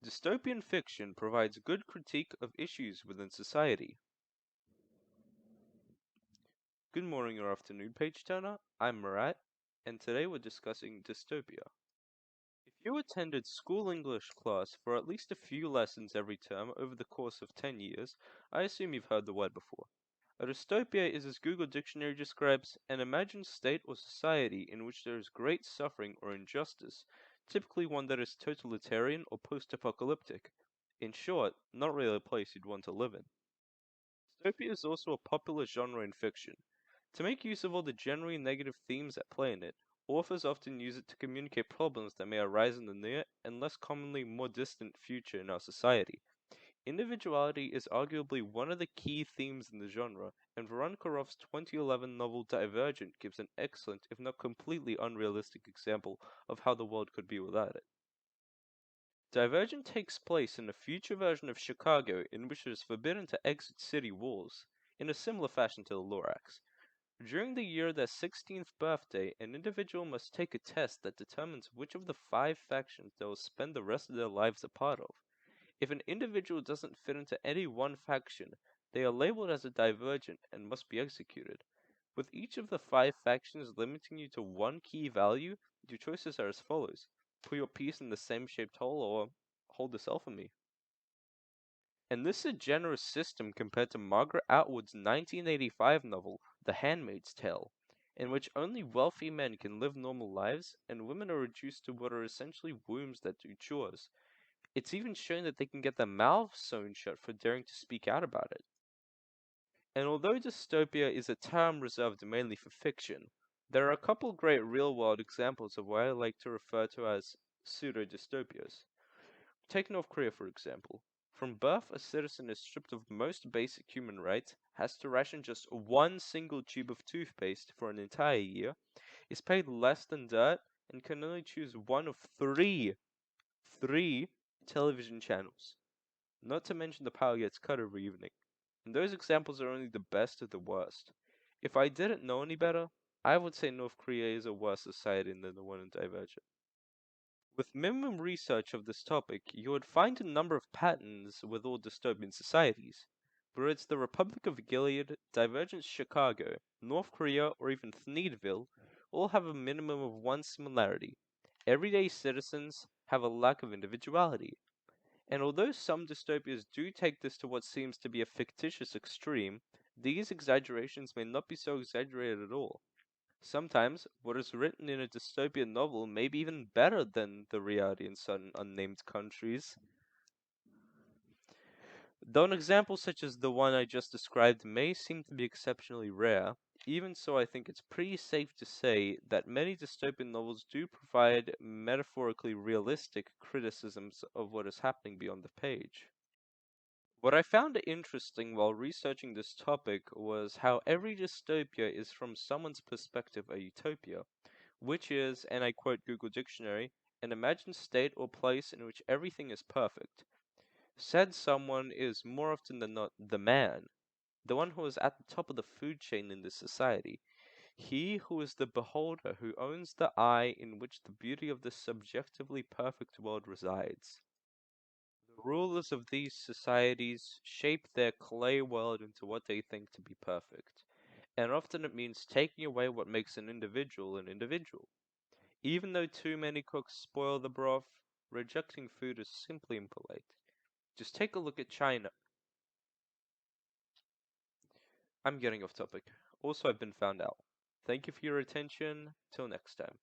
Dystopian fiction provides good critique of issues within society. Good morning or afternoon, page turner. I'm Marat, and today we're discussing dystopia. If you attended school English class for at least a few lessons every term over the course of 10 years, I assume you've heard the word before. A dystopia is, as Google Dictionary describes, an imagined state or society in which there is great suffering or injustice, typically one that is totalitarian or post-apocalyptic. In short, not really a place you'd want to live in. Dystopia is also a popular genre in fiction. To make use of all the generally negative themes at play in it, authors often use it to communicate problems that may arise in the near and less commonly more distant future in our society. Individuality is arguably one of the key themes in the genre, and Veronica Roth's 2011 novel Divergent gives an excellent, if not completely unrealistic example of how the world could be without it. Divergent takes place in a future version of Chicago in which it is forbidden to exit city walls, in a similar fashion to the Lorax. During the year of their 16th birthday, an individual must take a test that determines which of the 5 factions they will spend the rest of their lives a part of. If an individual doesn't fit into any one faction, they are labeled as a divergent and must be executed. With each of the 5 factions limiting you to one key value, your choices are as follows: put your piece in the same shaped hole or hold the cell for me. And this is a generous system compared to Margaret Atwood's 1985 novel, The Handmaid's Tale, in which only wealthy men can live normal lives and women are reduced to what are essentially wombs that do chores. It's even shown that they can get their mouths sewn shut for daring to speak out about it. And although dystopia is a term reserved mainly for fiction, there are a couple great real-world examples of what I like to refer to as pseudo-dystopias. Take North Korea for example. From birth, a citizen is stripped of most basic human rights, has to ration just one single tube of toothpaste for an entire year, is paid less than dirt, and can only choose one of three television channels. Not to mention the power gets cut every evening. And those examples are only the best of the worst. If I didn't know any better, I would say North Korea is a worse society than the one in Divergent. With minimum research of this topic, you would find a number of patterns with all dystopian societies. Whether it's the Republic of Gilead, Divergent Chicago, North Korea, or even Thneedville, all have a minimum of one similarity. Everyday citizens have a lack of individuality. And although some dystopias do take this to what seems to be a fictitious extreme, these exaggerations may not be so exaggerated at all. Sometimes, what is written in a dystopian novel may be even better than the reality in certain unnamed countries. Though an example such as the one I just described may seem to be exceptionally rare, even so I think it's pretty safe to say that many dystopian novels do provide metaphorically realistic criticisms of what is happening beyond the page. What I found interesting while researching this topic was how every dystopia is from someone's perspective a utopia, which is, and I quote Google Dictionary, an imagined state or place in which everything is perfect. Said someone is more often than not the man, the one who is at the top of the food chain in this society, he who is the beholder who owns the eye in which the beauty of the subjectively perfect world resides. The rulers of these societies shape their clay world into what they think to be perfect, and often it means taking away what makes an individual an individual. Even though too many cooks spoil the broth, rejecting food is simply impolite. Just take a look at China. I'm getting off topic. Also, I've been found out. Thank you for your attention. Till next time.